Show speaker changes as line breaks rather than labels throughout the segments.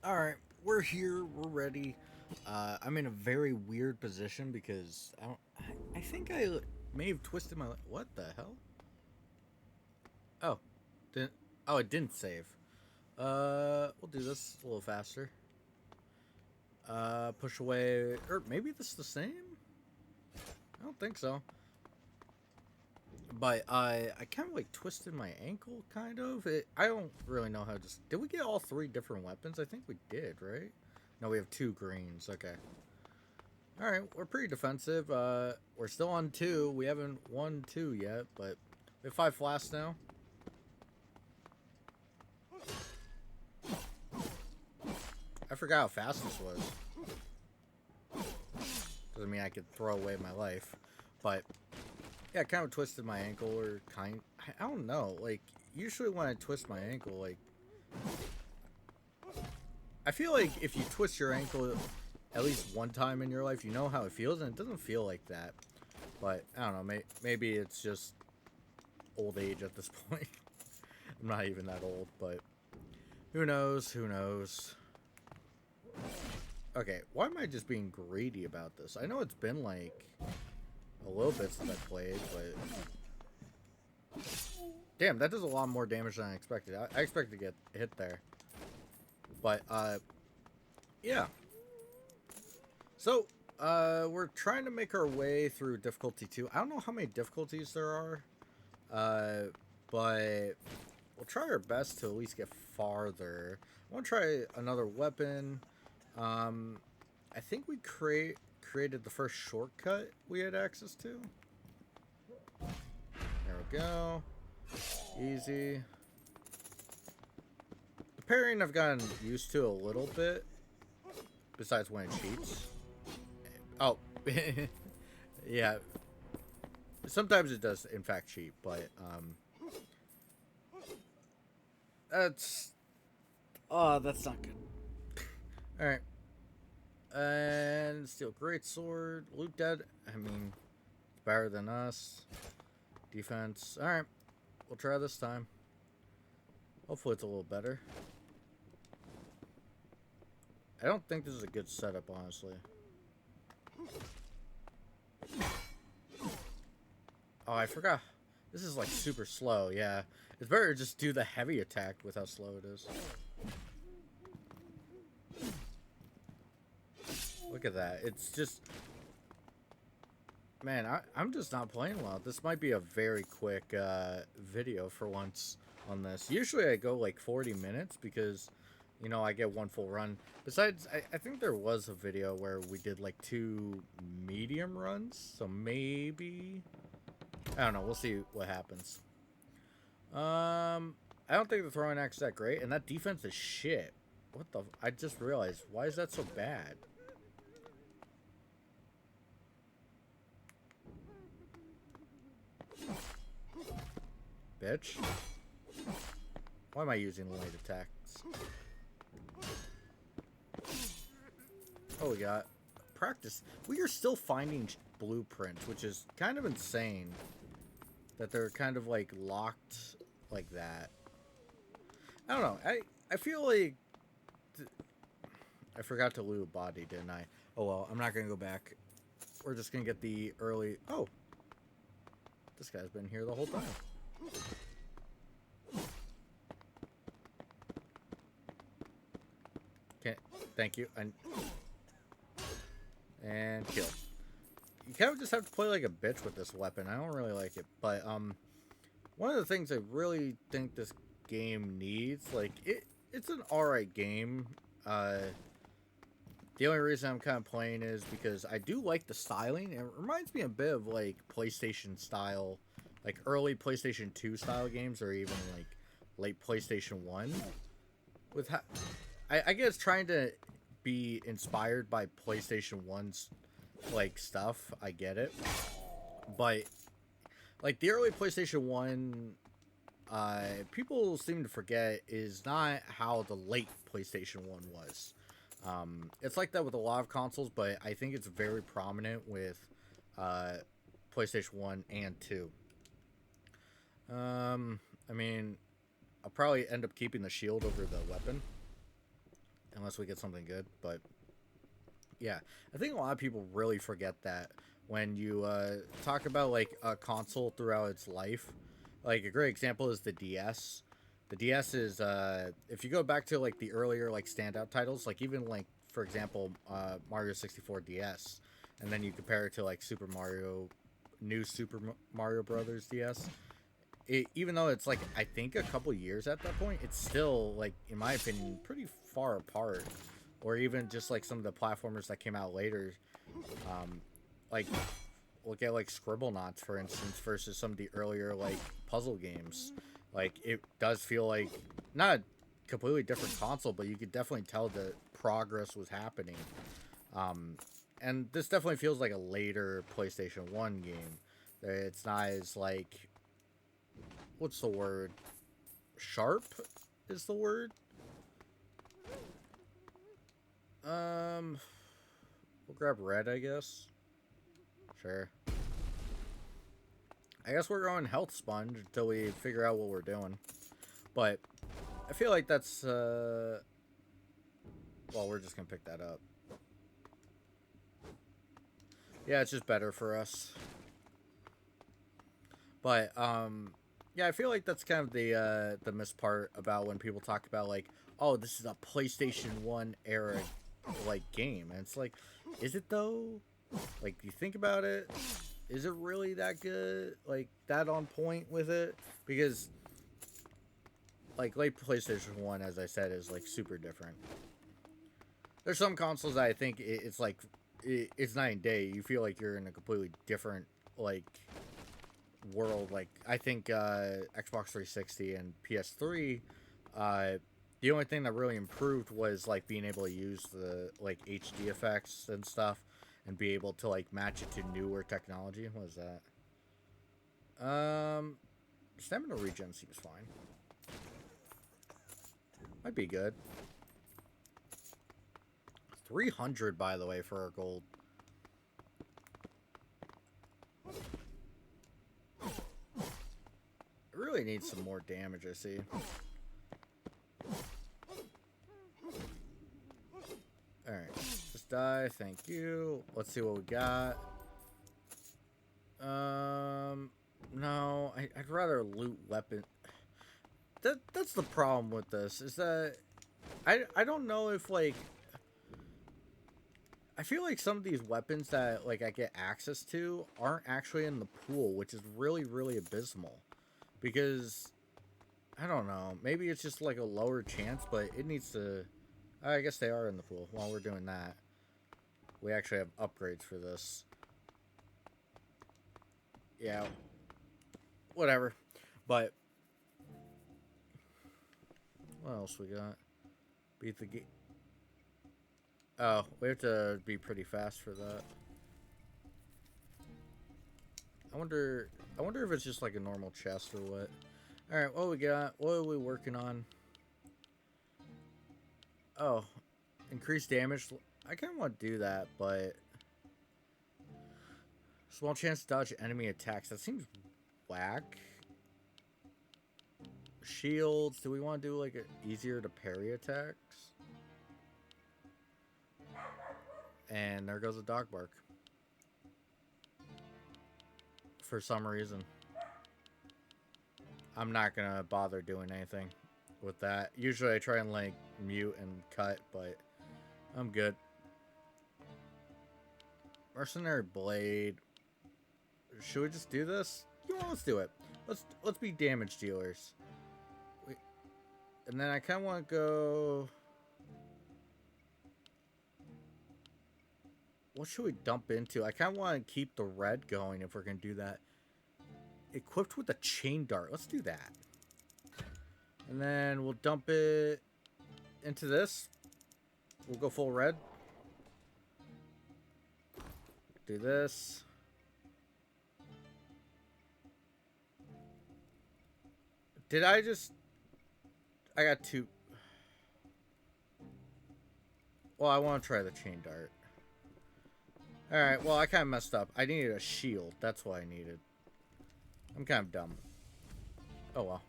Alright, we're here, we're ready. I'm in a very weird position because I think I may have twisted my what the hell? Oh, didn't oh it didn't save. We'll do this a little faster. Push away or maybe this is the same? I don't think so. But I kind of like twisted my ankle kind of. I don't really know how to just did we get all three different weapons? I think we did, right? No, we have two greens. Okay. All right, we're pretty defensive. We're still on two. We haven't won two yet, but we have five flasks now. I forgot how fast this was. Doesn't mean I could throw away my life, but yeah, I kind of twisted my ankle or I don't know. Like usually when I twist my ankle, like I feel like if you twist your ankle at least one time in your life, you know how it feels, and it doesn't feel like that. But I don't know. Maybe it's just old age at this point. I'm not even that old, but who knows? Who knows? Okay, why am I just being greedy about this? I know it's been like a little bit since I played, but damn, that does a lot more damage than I expected. I expected to get hit there, but yeah. So we're trying to make our way through difficulty 2. I don't know how many difficulties there are, but we'll try our best to at least get farther. I want to try another weapon. I think we created the first shortcut we had access to. There we go. Easy. The parrying I've gotten used to a little bit, besides when it cheats. Oh, yeah. Sometimes it does, in fact, cheat, but that's that's not good. All right. And steel greatsword, loot dead. I mean, it's better than us. Defense. All right, we'll try this time. Hopefully, it's a little better. I don't think this is a good setup, honestly. Oh, I forgot. This is like super slow. Yeah, it's better to just do the heavy attack with how slow it is. Look at that. It's just... Man, I'm just not playing well. This might be a very quick video for once on this. Usually I go like 40 minutes because, you know, I get one full run. Besides, I think there was a video where we did like 2 medium runs. So maybe... I don't know. We'll see what happens. I don't think the throwing axe is that great. And that defense is shit. What the... I just realized. Why is that so bad? Bitch. Why am I using light attacks? Oh, we got practice. We are still finding blueprints, which is kind of insane. That they're kind of like locked like that. I don't know. I feel like I forgot to loot a body, didn't I? Oh well, I'm not gonna go back. We're just gonna get the early. Oh, this guy's been here the whole time. Okay, thank you. And kill. You kind of just have to play like a bitch with this weapon. I don't really like it, but one of the things I really think this game needs, like it's an alright game. The only reason I'm kind of playing is because I do like the styling. It reminds me a bit of like PlayStation style, like early PlayStation 2 style games, or even like late PlayStation 1. With I guess trying to be inspired by PlayStation 1's like stuff. I get it, but like the early PlayStation 1, people seem to forget is not how the late PlayStation 1 was. It's like that with a lot of consoles, but I think it's very prominent with PlayStation 1 and 2. I mean, I'll probably end up keeping the shield over the weapon. unless we get something good. But yeah, I think a lot of people really forget that when you talk about like a console throughout its life. Like a great example is the DS. The DS is if you go back to like the earlier like standout titles, like even like for example Mario 64 DS, and then you compare it to like Super Mario Brothers DS. Even though it's like I think a couple years at that point, it's still like in my opinion pretty far apart. Or even just like some of the platformers that came out later, like look at like Scribblenauts for instance versus some of the earlier like puzzle games. Like it does feel like not a completely different console, but you could definitely tell that progress was happening. And this definitely feels like a later PlayStation 1 game. It's not as like what's the word? Sharp is the word. We'll grab red, I guess. Sure. I guess we're going health sponge until we figure out what we're doing. But I feel like that's well, we're just gonna pick that up. Yeah, it's just better for us. But yeah, I feel like that's kind of the missed part about when people talk about like, oh, this is a PlayStation 1 era like game. And it's like, is it though? Like, you think about it, is it really that good? Like that on point with it? Because like late PlayStation 1, as I said, is like super different. There's some consoles that I think it's like it's night and day. You feel like you're in a completely different like world. Like I think Xbox 360 and PS3, the only thing that really improved was like being able to use the like HD effects and stuff, and be able to like match it to newer technology. What is that? Stamina regen seems fine. Might be good. 300, by the way, for our gold. It really needs some more damage, I see. Alright, just die, thank you. Let's see what we got. No, I'd rather loot weapon. That's the problem with this, is that I don't know if, like, I feel like some of these weapons that, like, I get access to aren't actually in the pool, which is really, really abysmal. Because, I don't know, maybe it's just, like, a lower chance, but it needs to... I guess they are in the pool. While we're doing that, we actually have upgrades for this. Yeah. Whatever. But, what else we got? Beat the game. Oh, we have to be pretty fast for that. I wonder if it's just like a normal chest or what. Alright, what we got? What are we working on? Oh, increased damage. I kind of want to do that, but... Small chance to dodge enemy attacks. That seems whack. Shields. Do we want to do like an easier to parry attacks? And there goes a dog bark. For some reason. I'm not gonna bother doing anything with that. Usually I try and like mute and cut, but I'm good. Mercenary Blade. Should we just do this? You know, let's do it. Let's be damage dealers. And then I kind of want to go... What should we dump into? I kind of want to keep the red going if we're going to do that. Equipped with a chain dart. Let's do that. And then we'll dump it into this. We'll go full red. Do this. Did I just... I got two... Well, I want to try the chain dart. Alright, well, I kind of messed up. I needed a shield. That's what I needed. I'm kind of dumb. Oh,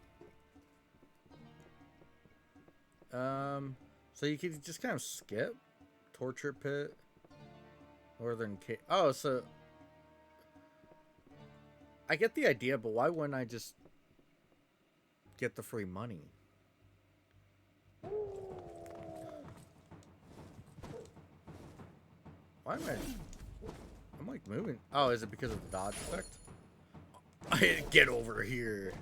well. So you could just kind of skip Torture Pit, Northern Cave. Oh, so I get the idea, but why wouldn't I just get the free money? Why am I'm like moving. Oh, is it because of the dodge effect? Get over here.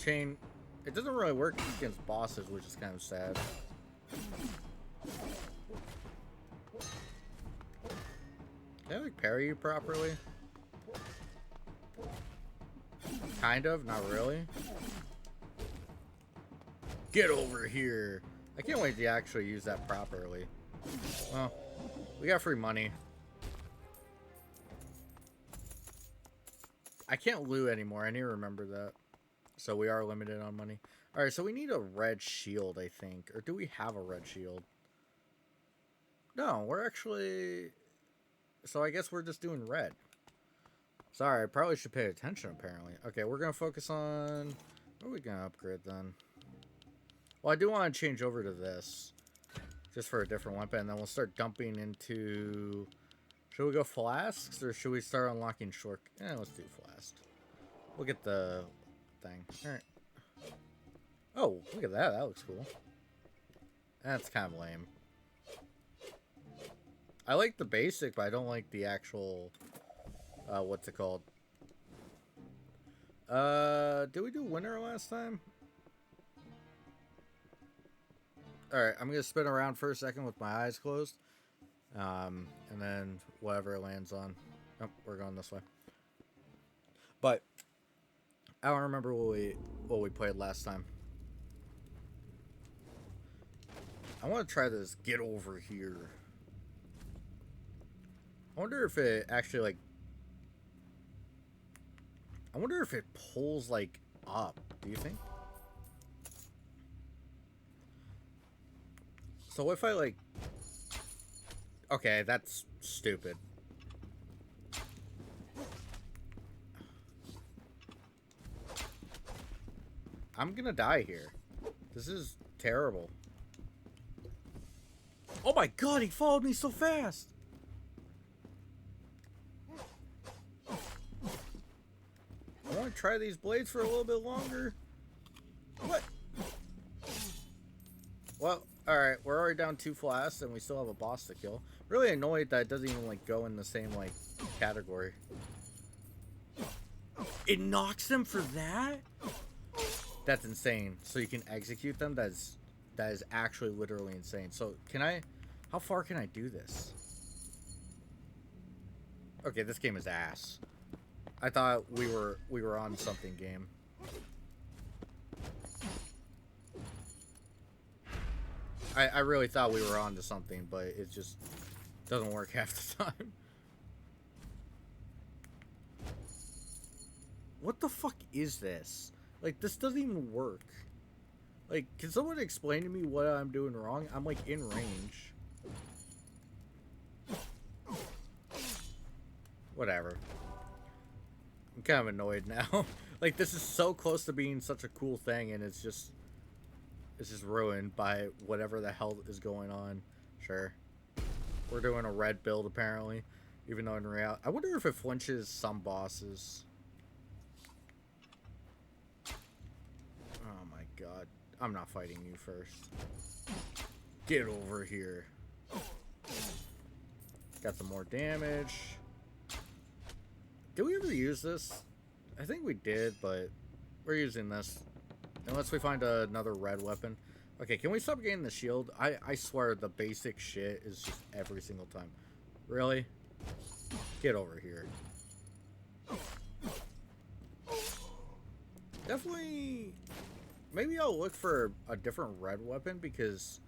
Chain. It doesn't really work against bosses, which is kind of sad. Can I like parry you properly? Kind of, not really. Get over here. I can't wait to actually use that properly. Well, we got free money. I can't loot anymore. I need to remember that. So we are limited on money. Alright, so we need a red shield, I think. Or do we have a red shield? No, we're actually... So I guess we're just doing red. Sorry, I probably should pay attention, apparently. Okay, we're going to focus on... What are we going to upgrade, then? Well, I do want to change over to this. Just for a different weapon. And then we'll start dumping into... Should we go flasks? Or should we start unlocking short... Yeah, let's do flask. We'll get the thing. Alright. Oh, look at that. That looks cool. That's kind of lame. I like the basic, but I don't like the actual... what's it called? Did we do winter last time? Alright, I'm gonna spin around for a second with my eyes closed. And then whatever it lands on. Oh, we're going this way. But I don't remember what we played last time. I want to try this get over here. I wonder if it actually like I wonder if it pulls like up, do you think? So if I like... Okay, that's stupid. I'm gonna die here. This is terrible. Oh my god, he followed me so fast! I want to try these blades for a little bit longer. What? Well, alright, we're already down 2 flasks and we still have a boss to kill. Really annoyed that it doesn't even like go in the same like category. It knocks them for that? That's insane. So you can execute them? That is actually literally insane. So can I... How far can I do this? Okay, this game is ass. I thought we were on something, game. I really thought we were on to something, but it just doesn't work half the time. What the fuck is this? Like, this doesn't even work. Like, can someone explain to me what I'm doing wrong? I'm, like, in range. Whatever. I'm kind of annoyed now. Like, this is so close to being such a cool thing, and it's just ruined by whatever the hell is going on. Sure. We're doing a red build, apparently. Even though in reality... I wonder if it flinches some bosses. Oh my god. I'm not fighting you first. Get over here. Got some more damage. Did we ever use this? I think we did, but we're using this. Unless we find another red weapon. Okay, can we stop getting the shield? I swear the basic shit is just every single time. Really? Get over here. Definitely... Maybe I'll look for a different red weapon because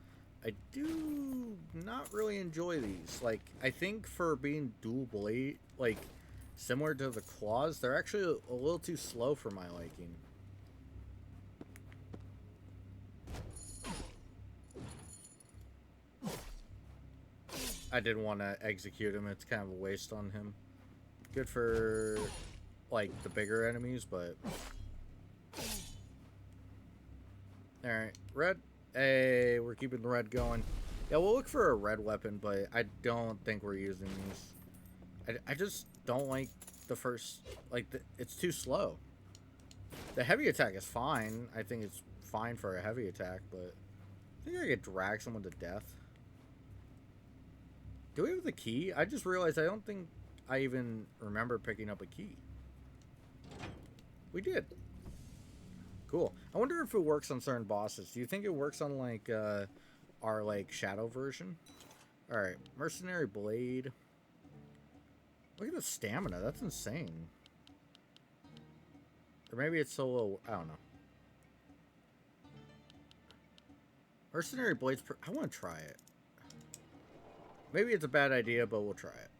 I do not really enjoy these. Like, I think for being dual blade, like, similar to the claws, they're actually a little too slow for my liking. I didn't want to execute him. It's kind of a waste on him. Good for, like, the bigger enemies, but... Alright, red. Hey, we're keeping the red going. Yeah, we'll look for a red weapon, but I don't think we're using these. I just don't like the first... Like, it's too slow. The heavy attack is fine. I think it's fine for a heavy attack, but... I think I could drag someone to death. Do we have the key? I just realized I don't think I even remember picking up a key. We did. Cool. I wonder if it works on certain bosses. Do you think it works on, like, our, like, shadow version? Alright. Mercenary Blade. Look at the stamina. That's insane. Or maybe it's so low. I don't know. Mercenary Blade's... I want to try it. Maybe it's a bad idea, but we'll try it.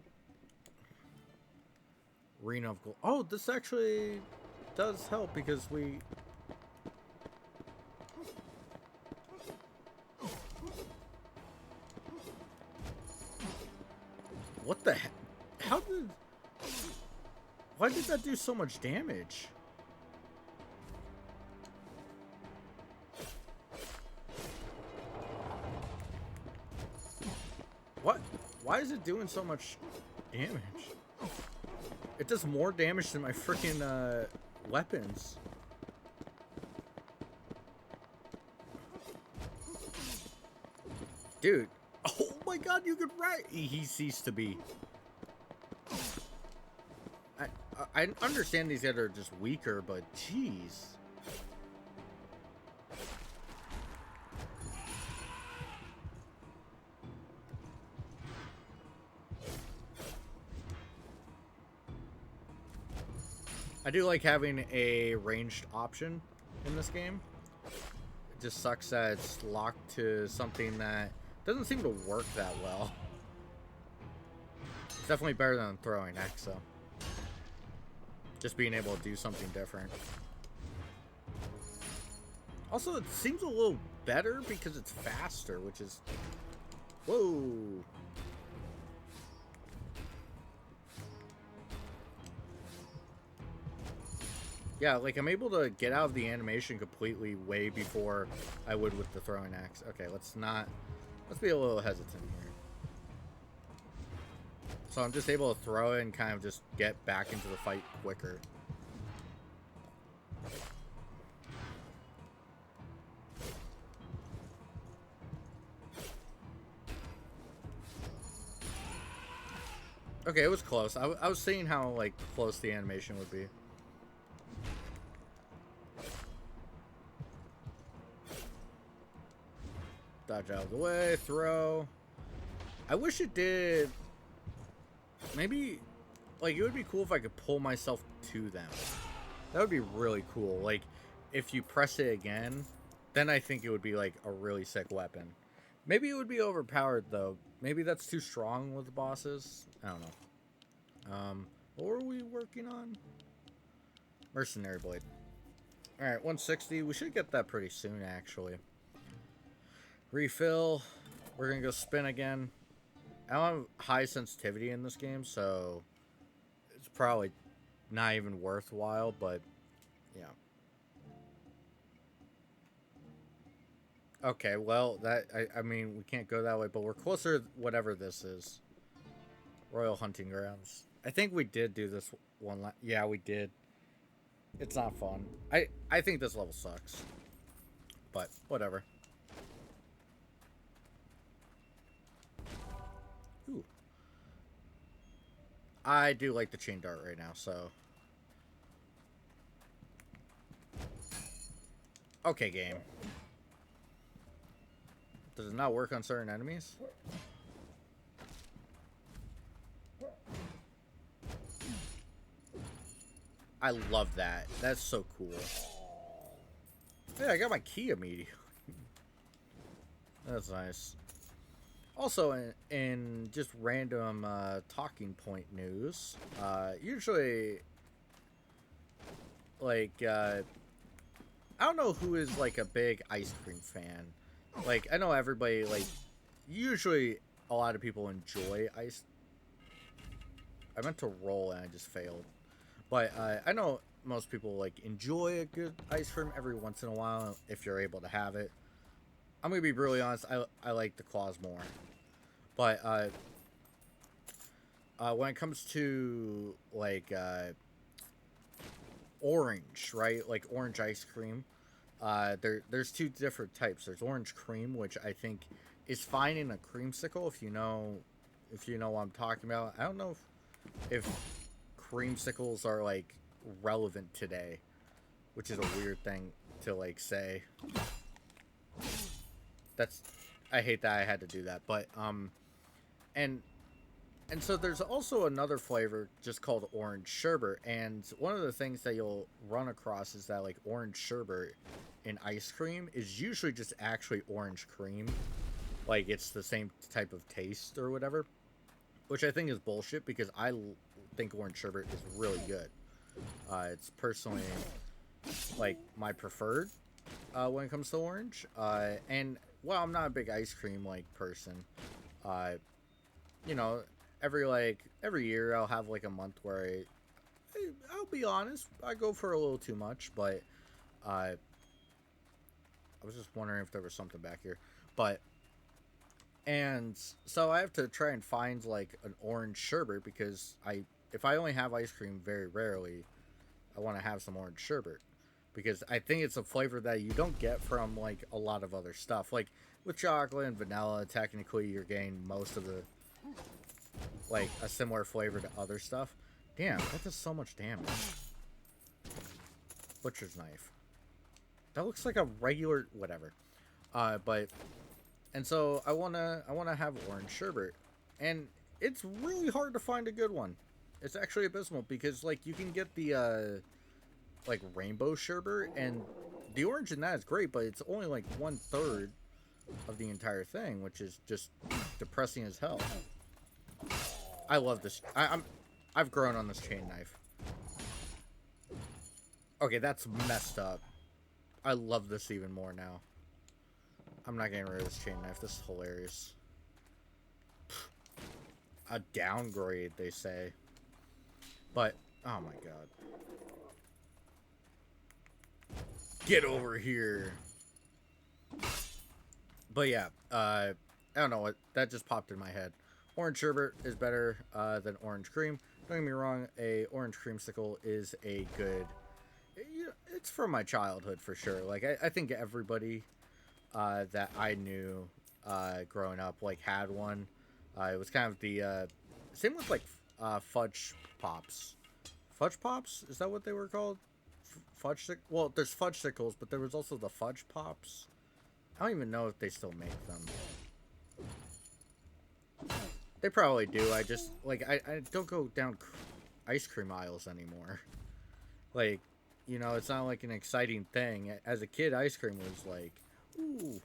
Arena of Gold. Oh, this actually does help because we... What the heck? How did... Why did that do so much damage? What? Why is it doing so much damage? It does more damage than my freaking weapons. Dude. Oh my god, you could write. He ceased to be. I understand these guys are just weaker, but jeez. I do like having a ranged option in this game. It just sucks that it's locked to something that doesn't seem to work that well. It's definitely better than throwing X, though. Just being able to do something different. Also, it seems a little better because it's faster, which is... Whoa! Yeah, like, I'm able to get out of the animation completely way before I would with the throwing axe. Okay, let's be a little hesitant here. So I'm just able to throw it and kind of just get back into the fight quicker. Okay, it was close. I was seeing how, like, close the animation would be. Dodge out of the way, throw. I wish it did. Maybe, like, it would be cool if I could pull myself to them. That would be really cool. Like, if you press it again, then I think it would be, like, a really sick weapon. Maybe it would be overpowered, though. Maybe that's too strong with the bosses. I don't know. What were we working on? Mercenary Blade. Alright, 160. We should get that pretty soon, actually. Refill. We're gonna go spin again. I don't have high sensitivity in this game, so it's probably not even worthwhile, but yeah. Okay, well, I mean, we can't go that way, but we're closer to whatever this is. Royal Hunting Grounds. I think we did do this one. Yeah, we did. It's not fun. I think this level sucks, but whatever. Ooh. I do like the chain dart right now, so. Okay, game. Does it not work on certain enemies? I love that. That's so cool. Yeah, I got my key immediately. That's nice. Also, in just random talking point news, usually, like, I don't know who is, like, a big ice cream fan. Like, I know everybody, like, usually a lot of people enjoy ice. I meant to roll and I just failed. But I know most people like enjoy a good ice cream every once in a while if you're able to have it. I'm gonna be really honest. I like the claws more. But when it comes to like orange, right? Like orange ice cream. There's two different types. There's orange cream, which I think is fine in a creamsicle if you know what I'm talking about. I don't know if creamsicles are like relevant today, which is a weird thing to like say. That's I hate that I had to do that, but and and so there's also another flavor just called orange sherbet, and one of the things that you'll run across is that like orange sherbet in ice cream is usually just actually orange cream, like it's the same type of taste or whatever, which I think is bullshit because think orange sherbet is really good. It's personally like my preferred when it comes to orange. And well, I'm not a big ice cream like person. Uh, you know, every year I'll have like a month where I'll be honest, I go for a little too much, but I was just wondering if there was something back here, but and so I have to try and find like an orange sherbet because if I only have ice cream very rarely, I want to have some orange sherbet because I think it's a flavor that you don't get from like a lot of other stuff. Like with chocolate and vanilla, technically you're getting most of the like a similar flavor to other stuff. Damn, that does so much damage. Butcher's knife. That looks like a regular whatever. But and so I wanna have orange sherbet, and it's really hard to find a good one. It's actually abysmal because like you can get the like rainbow sherbet, and the orange in that is great, but it's only like 1/3 of the entire thing, which is just depressing as hell. I love this. I've grown on this chain knife. Okay, that's messed up. I love this even more now. I'm not getting rid of this chain knife. This is hilarious. A downgrade, they say. But, oh my god. Get over here. But yeah, I don't know what, that just popped in my head. Orange sherbet is better than orange cream. Don't get me wrong, a orange creamsicle is a good, it's from my childhood for sure. Like, I think everybody that I knew growing up like had one. It was kind of the same with like fudge pops. Fudge pops, is that what they were called? Well, there's fudge sickles, but there was also the fudge pops. I don't even know if they still make them. They probably do. I just like I don't go down ice cream aisles anymore. Like, you know, it's not like an exciting thing. As a kid, ice cream was like, ooh,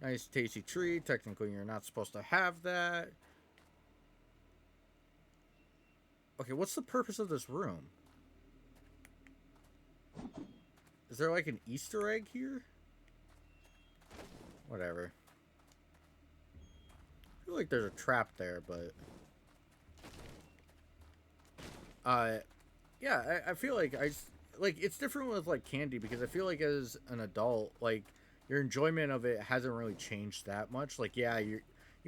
nice tasty treat. Technically, you're not supposed to have that. Okay, what's the purpose of this room? Is there like an Easter egg here? Whatever. I feel like there's a trap there, but yeah, I feel like like it's different with like candy because I feel like as an adult, like your enjoyment of it hasn't really changed that much. Like, yeah, you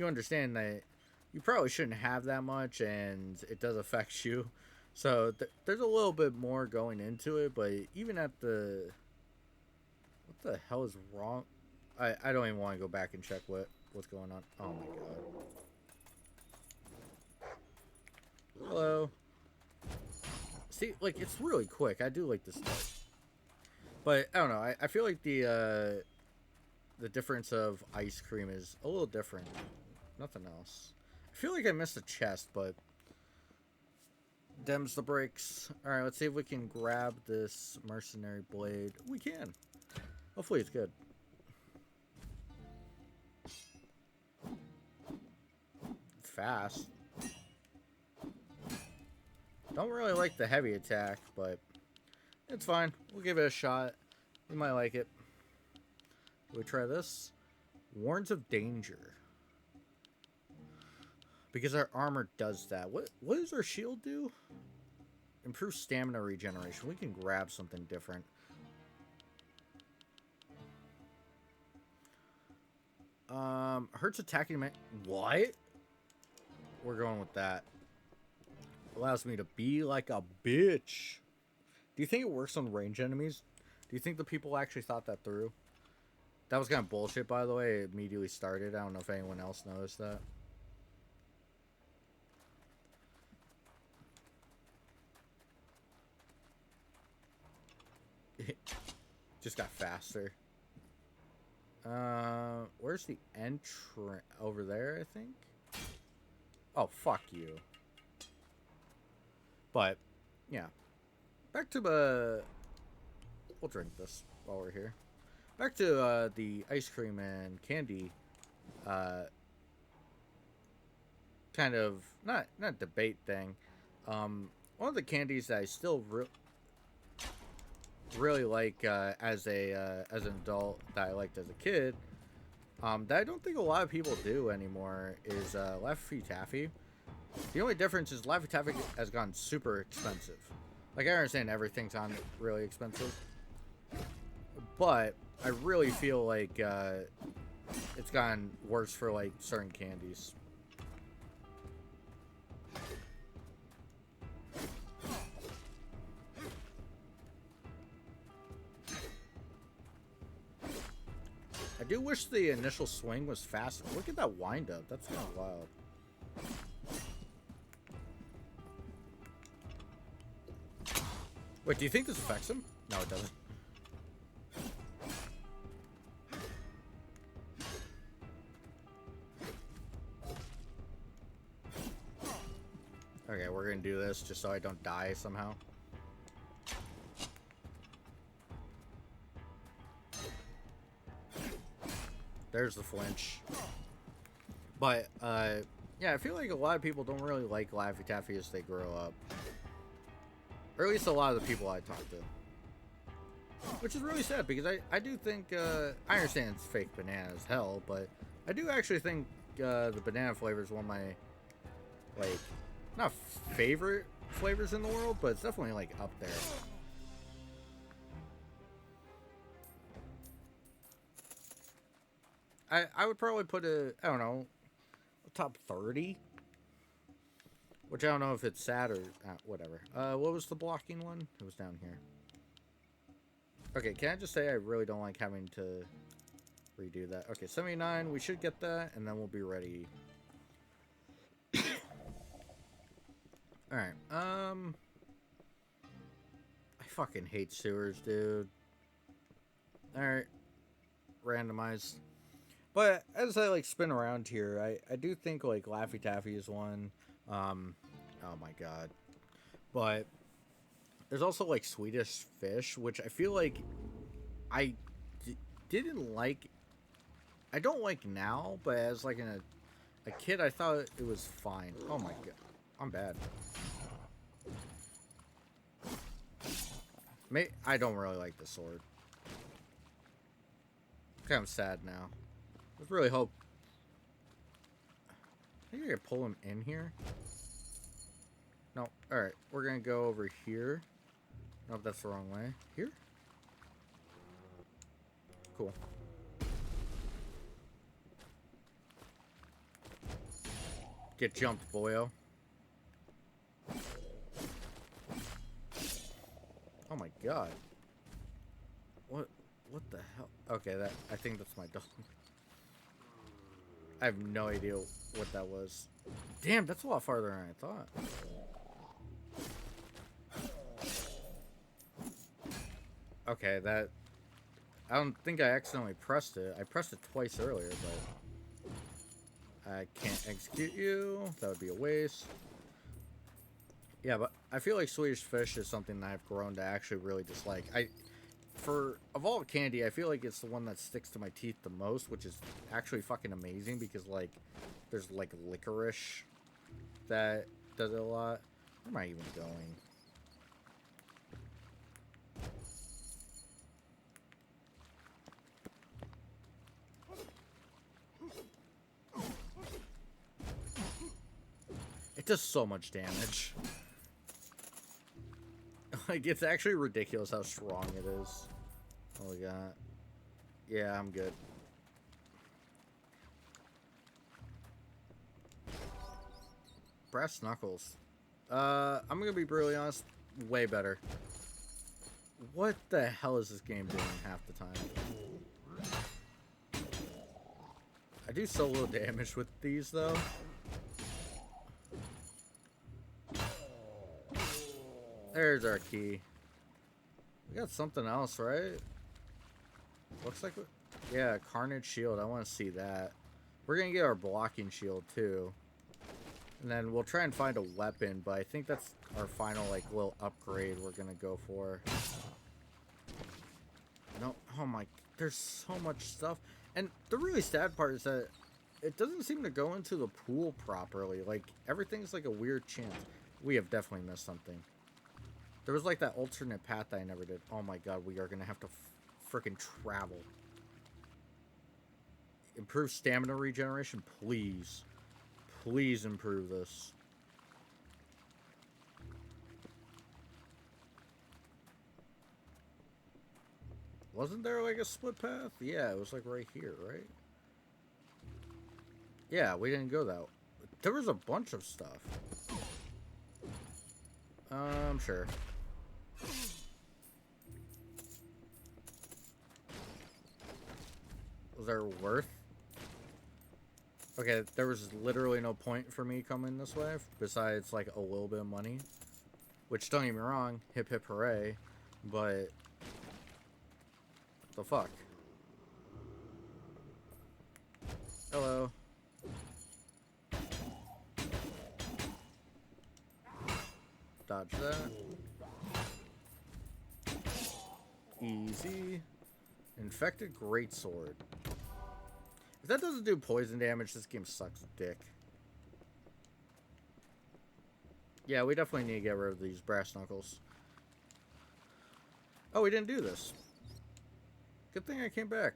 understand that you probably shouldn't have that much, and it does affect you. So there's a little bit more going into it, but even at the what the hell is wrong? I don't even want to go back and check what's going on. Oh my god. Hello. See, like it's really quick. I do like this stuff, but I don't know. I feel like the difference of ice cream is a little different. Nothing else. I feel like I missed a chest, but dems the brakes. All right, let's see if we can grab this mercenary blade. We can. Hopefully, it's good. It's fast. Don't really like the heavy attack, but it's fine. We'll give it a shot. We might like it. We try this. Warns of danger. Because our armor does that. What does our shield do? Improve stamina regeneration. We can grab something different. Hurts attacking man. What? We're going with that. Allows me to be like a bitch. Do you think it works on range enemies? Do you think the people actually thought that through? That was kind of bullshit, by the way. It immediately started. I don't know if anyone else noticed that. Just got faster. Where's the entrance? Over there, I think? Oh, fuck you. But, yeah. Back to the... We'll drink this while we're here. Back to the ice cream and candy kind of... Not debate thing. One of the candies that I still really like as an adult that I liked as a kid, that I don't think a lot of people do anymore, is Laffy Taffy. The only difference is Laffy Taffy has gone super expensive. Like, I understand everything's on really expensive, but I really feel like it's gotten worse for like certain candies. I do wish the initial swing was faster. Look at that wind up. That's kind of wild. Wait, do you think this affects him? No, it doesn't. Okay, we're gonna do this just so I don't die somehow. There's the flinch. But, yeah, I feel like a lot of people don't really like Laffy Taffy as they grow up. Or at least a lot of the people I talk to. Which is really sad, because I do think, I understand it's fake banana as hell, but I do actually think the banana flavor is one of my, like, not favorite flavors in the world, but it's definitely, like, up there. I would probably put I don't know, top 30. Which I don't know if it's sad or whatever. What was the blocking one? It was down here. Okay, can I just say I really don't like having to redo that. Okay, 79, we should get that, and then we'll be ready. Alright, I fucking hate sewers, dude. Alright, randomized. But as I like spin around here, I do think like Laffy Taffy is one. Oh my god. But there's also like Swedish Fish, which I feel like I didn't like. I don't like now, but as like a kid, I thought it was fine. Oh my god, I'm bad. I don't really like the sword. Kind of sad now. I really hope. I think I can pull him in here. No. Alright. We're going to go over here. Nope, that's the wrong way. Here? Cool. Get jumped, boyo. Oh my god. What the hell? Okay, I think that's my dog. I have no idea what that was. Damn, that's a lot farther than I thought. Okay, I don't think I accidentally pressed it. I pressed it twice earlier, but I can't execute you. That would be a waste. Yeah, but I feel like Swedish Fish is something that I've grown to actually really dislike. Of all candy, I feel like it's the one that sticks to my teeth the most, which is actually fucking amazing because, like, there's, like, licorice that does it a lot. Where am I even going? does so much damage. Like, it's actually ridiculous how strong it is. Oh, we got... Yeah, I'm good. Brass knuckles. I'm gonna be brutally honest. Way better. What the hell is this game doing half the time? I do so little damage with these, though. There's our key. We got something else, right? Looks like... Yeah, Carnage Shield. I want to see that. We're going to get our blocking shield, too. And then we'll try and find a weapon, but I think that's our final, like, little upgrade we're going to go for. No, oh my... There's so much stuff. And the really sad part is that it doesn't seem to go into the pool properly. Like, everything's like a weird chance. We have definitely missed something. There was like that alternate path that I never did. Oh my god, we are going to have to freaking travel. Improve stamina regeneration, please. Please improve this. Wasn't there like a split path? Yeah, it was like right here, right? Yeah, we didn't go that way. There was a bunch of stuff. I'm sure. Was there worth? Okay, there was literally no point for me coming this way, besides like a little bit of money. Which, don't get me wrong, hip hip hooray, but... the fuck? Hello. Dodge that. Easy. Infected Greatsword. If that doesn't do poison damage, this game sucks dick. Yeah, we definitely need to get rid of these brass knuckles. Oh, we didn't do this. Good thing I came back.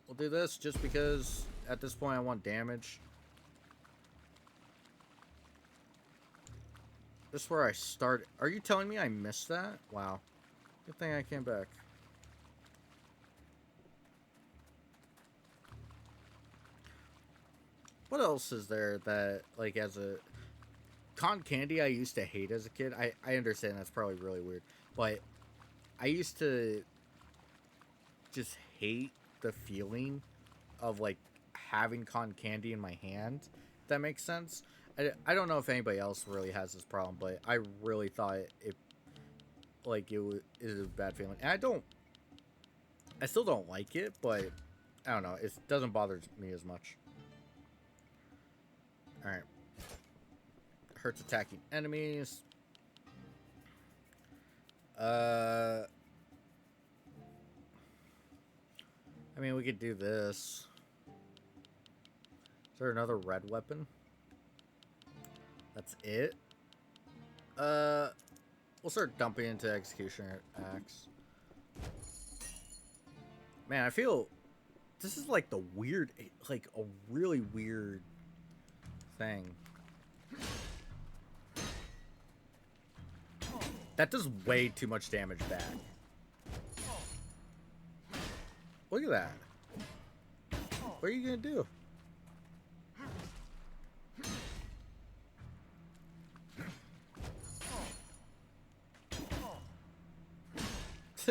We'll do this just because at this point I want damage. This is where I started. Are you telling me I missed that? Wow. Good thing I came back. What else is there that, like, as a... Cotton candy I used to hate as a kid. I understand that's probably really weird. But I used to just hate the feeling of, like, having cotton candy in my hand. If that makes sense. I don't know if anybody else really has this problem, but I really thought it like, it was a bad feeling. And I still don't like it, but I don't know. It doesn't bother me as much. Alright. Hurts attacking enemies. I mean, we could do this. Is there another red weapon? That's it? We'll start dumping into Executioner Axe. Man, I feel... This is like the weird... Like, a really weird thing. That does way too much damage back. Look at that. What are you gonna do?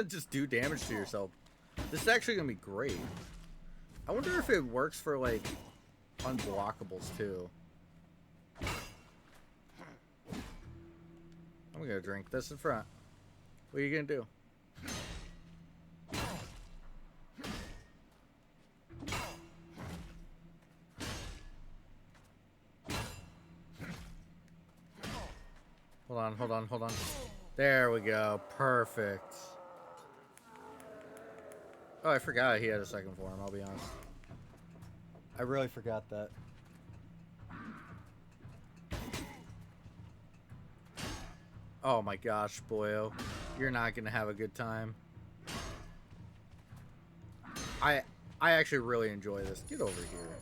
Just do damage to yourself. This is actually gonna be great. I wonder if it works for, like, unblockables too. I'm gonna drink this in front. What are you gonna do? Hold on, hold on, hold on. There we go. Perfect. Oh, I forgot he had a second form, I'll be honest. I really forgot that. Oh my gosh, boyo. You're not gonna have a good time. I actually really enjoy this. Get over here.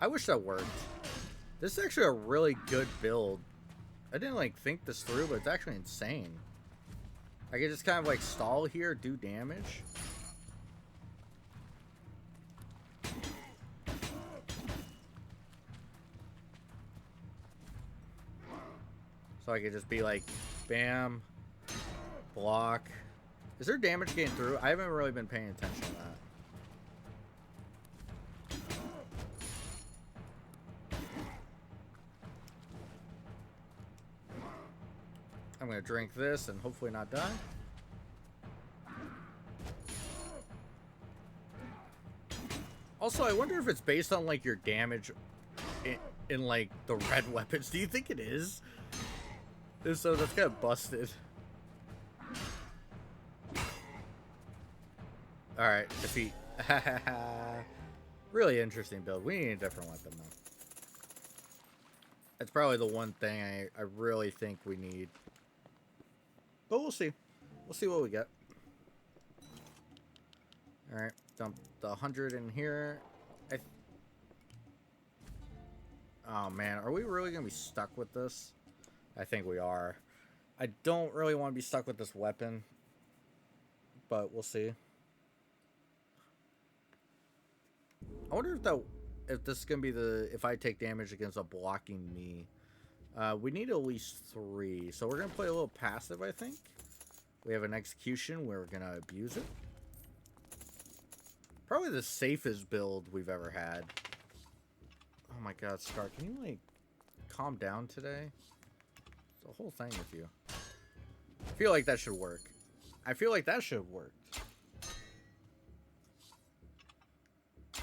I wish that worked. This is actually a really good build. I didn't like think this through, but it's actually insane. I can just kind of like stall here, do damage. So I could just be like, bam, block. Is there damage getting through? I haven't really been paying attention to that. I'm gonna drink this and hopefully not die. Also, I wonder if it's based on like your damage in like the red weapons. Do you think it is? If so, that's kind of busted. Alright, defeat. Really interesting build. We need a different weapon though. That's probably the one thing I really think we need. But we'll see. We'll see what we get. Alright, dump the 100 in here. Oh man, are we really going to be stuck with this? I think we are. I don't really want to be stuck with this weapon. But we'll see. I wonder if this is going to be if I take damage against a blocking me. We need at least 3. So we're going to play a little passive, I think. We have an execution. We're going to abuse it. Probably the safest build we've ever had. Oh my god, Scar, can you, like, calm down today? It's the whole thing with you. I feel like that should work. I feel like that should have worked.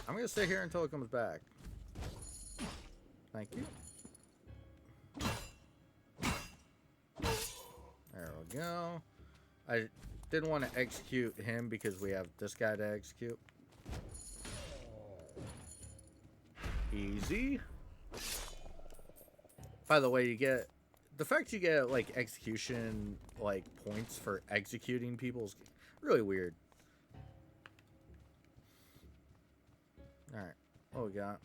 I'm going to stay here until it comes back. Thank you. There we go. I didn't want to execute him because we have this guy to execute. Easy. By the way, you get... The fact you get, like, execution, like, points for executing people is really weird. Alright. What we got?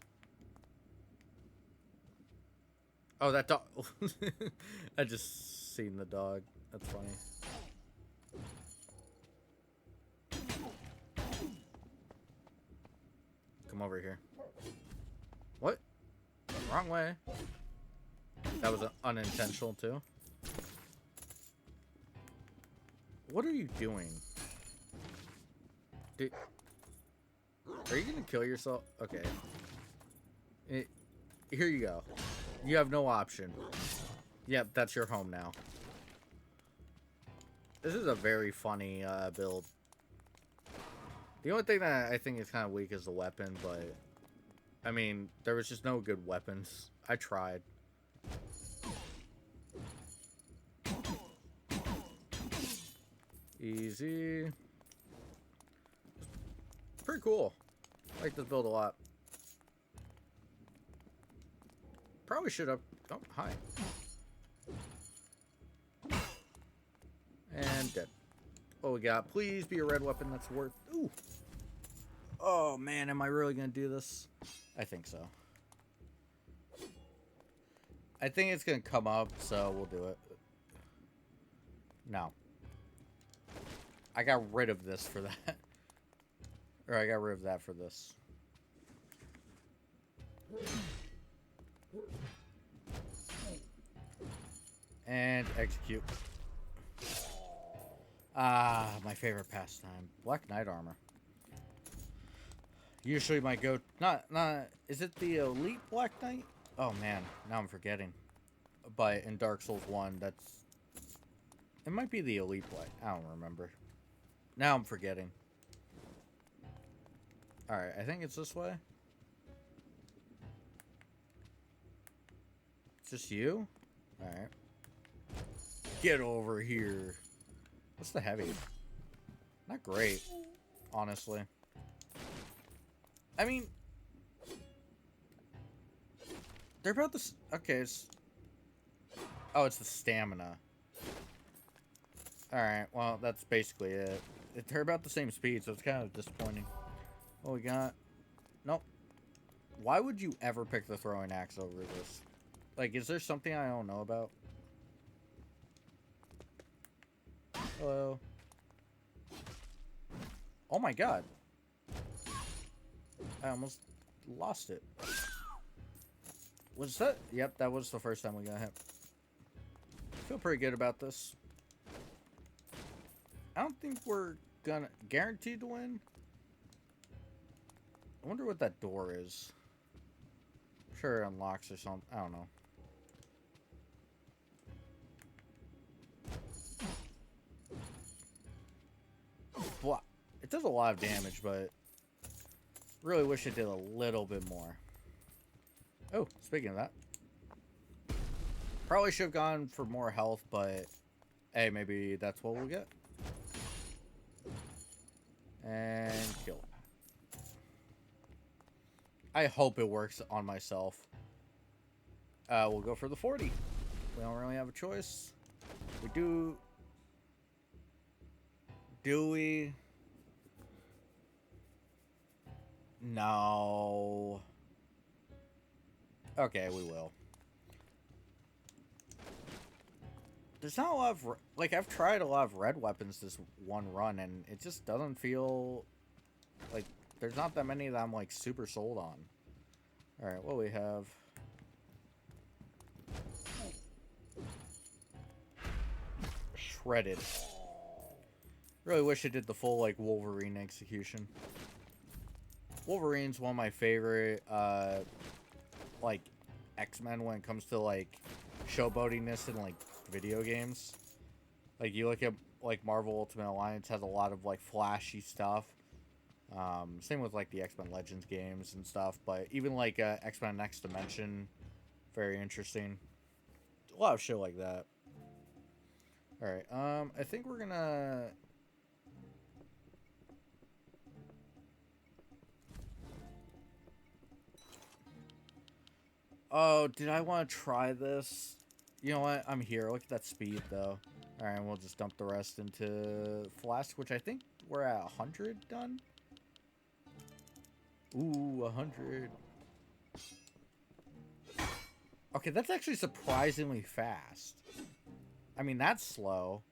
Oh, that dog. I just seen the dog. That's funny. Come over here. What? Wrong way. That was unintentional too. What are you doing? Dude, are you gonna kill yourself? Okay. Here you go. You have no option. Yep, that's your home now. This is a very funny build. The only thing that I think is kind of weak is the weapon, but... I mean, there was just no good weapons. I tried. Easy. Pretty cool. I like this build a lot. Probably should have... Oh, hi. And dead. Oh, we got. Please be a red weapon that's worth... Ooh. Oh, man. Am I really going to do this? I think so. I think it's going to come up, so we'll do it. No. I got rid of this for that. Or I got rid of that for this. And execute. Ah, my favorite pastime. Black Knight armor. Usually my go... Not... Is it the Elite Black Knight? Oh, man. Now I'm forgetting. But in Dark Souls 1, that's... It might be the Elite Black. I don't remember. Now I'm forgetting. Alright, I think it's this way. It's just you? Alright. Get over here. What's the heavy? Not great, honestly. I mean... They're about this... Okay, it's... Oh, it's the stamina. Alright, well, that's basically it. They're about the same speed, so it's kind of disappointing. What we got? Nope. Why would you ever pick the throwing axe over this? Like, is there something I don't know about? Hello. Oh my god. I almost lost it. Was that? Yep, that was the first time we got hit. Feel pretty good about this. I don't think we're gonna guaranteed to win. I wonder what that door is. I'm sure it unlocks or something. I don't know. Well, it does a lot of damage, but really wish it did a little bit more. Oh, speaking of that. Probably should have gone for more health, but hey, maybe that's what we'll get. And kill. I hope it works on myself. We'll go for the 40. We don't really have a choice. We do. Do we? No. Okay, we will. There's not a lot of... Like, I've tried a lot of red weapons this one run, and it just doesn't feel... Like, there's not that many that I'm, like, super sold on. Alright, what do we have? Shredded. Really wish it did the full, like, Wolverine execution. Wolverine's one of my favorite, like, X-Men when it comes to, like, showboatiness in, like, video games. Like, you look at, like, Marvel Ultimate Alliance has a lot of, like, flashy stuff. Same with, like, the X-Men Legends games and stuff. But even, like, X-Men Next Dimension, very interesting. A lot of shit like that. Alright, I think we're gonna... Oh, did I want to try this? You know what? I'm here. Look at that speed, though. Alright, and we'll just dump the rest into Flask, which I think we're at 100 done. Ooh, 100. Okay, that's actually surprisingly fast. I mean, that's slow.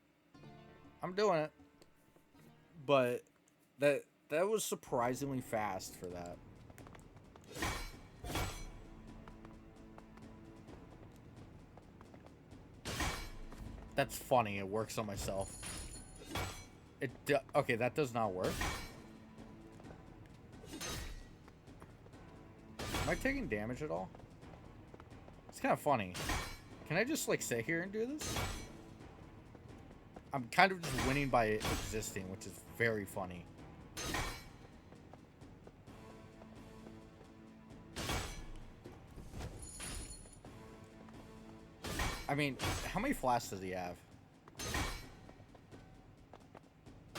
I'm doing it. But that was surprisingly fast for that. That's funny. It works on myself. Okay, that does not work. Am I taking damage at all? It's kind of funny. Can I just, like, sit here and do this? I'm kind of just winning by existing, which is very funny. I mean, how many flasks does he have?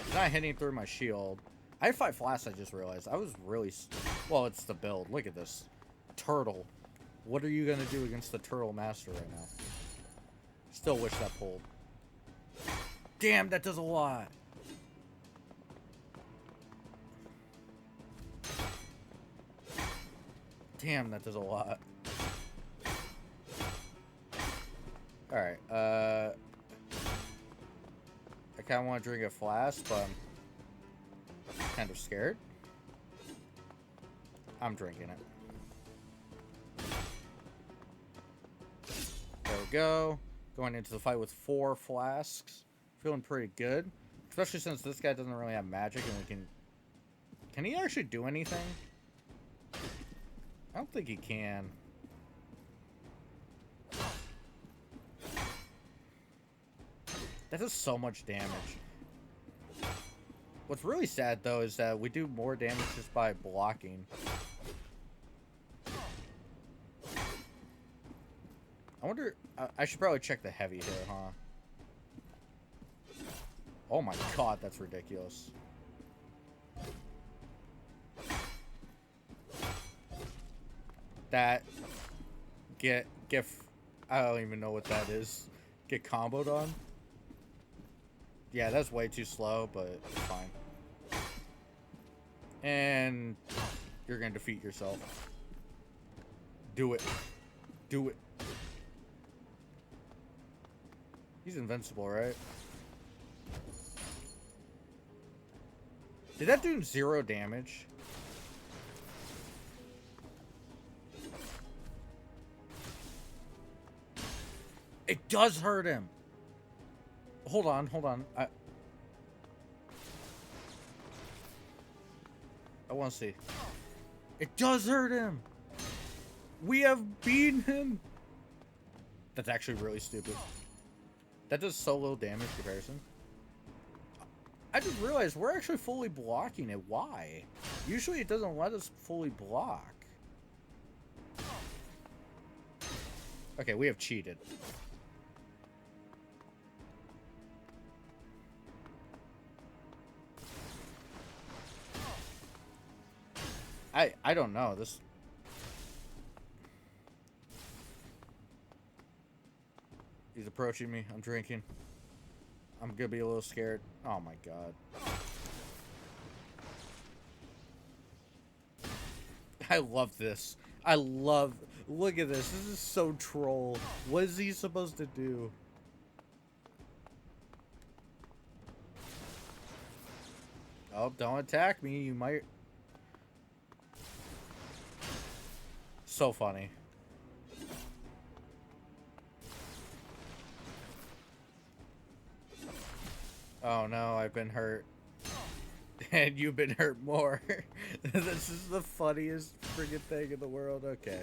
He's not hitting through my shield. I have 5 flasks, I just realized. I was really... Well, it's the build. Look at this. Turtle. What are you going to do against the Turtle Master right now? Still wish that pulled. Damn, that does a lot. Damn, that does a lot. Alright, I kind of want to drink a flask, but I'm kind of scared. I'm drinking it. There we go. Going into the fight with 4 flasks. Feeling pretty good. Especially since this guy doesn't really have magic and we can... Can he actually do anything? I don't think he can. That does so much damage. What's really sad, though, is that we do more damage just by blocking. I wonder... I should probably check the heavy hit, huh? Oh my god, that's ridiculous. That... I don't even know what that is. Get comboed on? Yeah, that's way too slow, but it's fine. And you're gonna defeat yourself. Do it. Do it. He's invincible, right? Did that do 0 damage? It does hurt him. Hold on, hold on. I want to see. It does hurt him. We have beaten him. That's actually really stupid. That does so little damage comparison. I just realized we're actually fully blocking it. Why? Usually it doesn't let us fully block. Okay, we have cheated. I don't know. This... He's approaching me. I'm drinking. I'm gonna be a little scared. Oh my god. I love this. I love... Look at this. This is so troll. What is he supposed to do? Oh, don't attack me. You might... So funny. Oh no, I've been hurt. And you've been hurt more. This is the funniest friggin' thing in the world. Okay.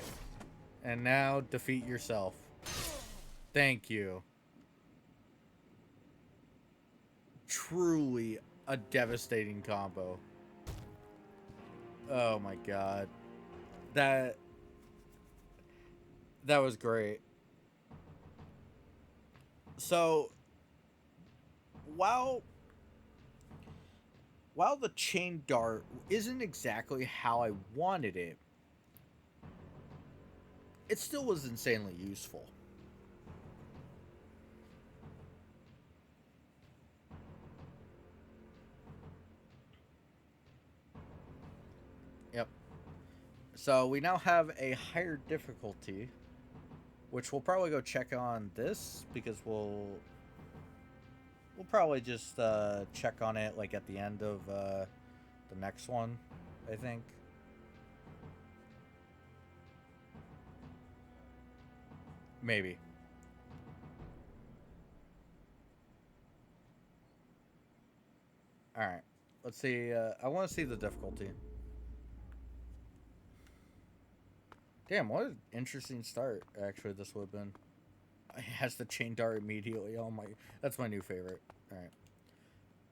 And now defeat yourself. Thank you. Truly a devastating combo. Oh my god. That was great. So while the chain dart isn't exactly how I wanted it, it still was insanely useful. Yep. So we now have a higher difficulty, which we'll probably go check on this, because we'll probably just check on it like at the end of the next one, I think. Maybe. Alright. Let's see. I want to see the difficulty. Damn, what an interesting start, actually, this would have been. It has the chain dart immediately. Oh my... That's my new favorite. Alright.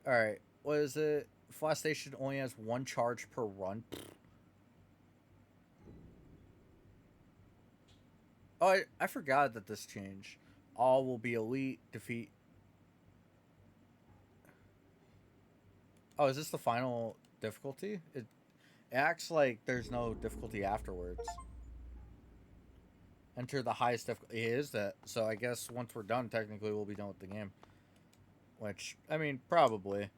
Alright. What is it? Flash Station only has 1 charge per run. Oh, I forgot that this changed. All will be elite. Defeat. Oh, is this the final difficulty? It acts like there's no difficulty afterwards. Enter the highest difficulty. It is that. So I guess once we're done, technically we'll be done with the game. Which, I mean, probably.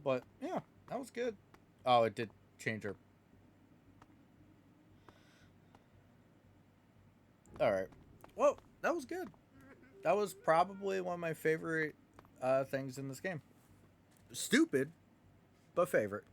But, yeah, that was good. Oh, it did change our... Alright. Well, that was good. That was probably one of my favorite things in this game. Stupid, but favorite.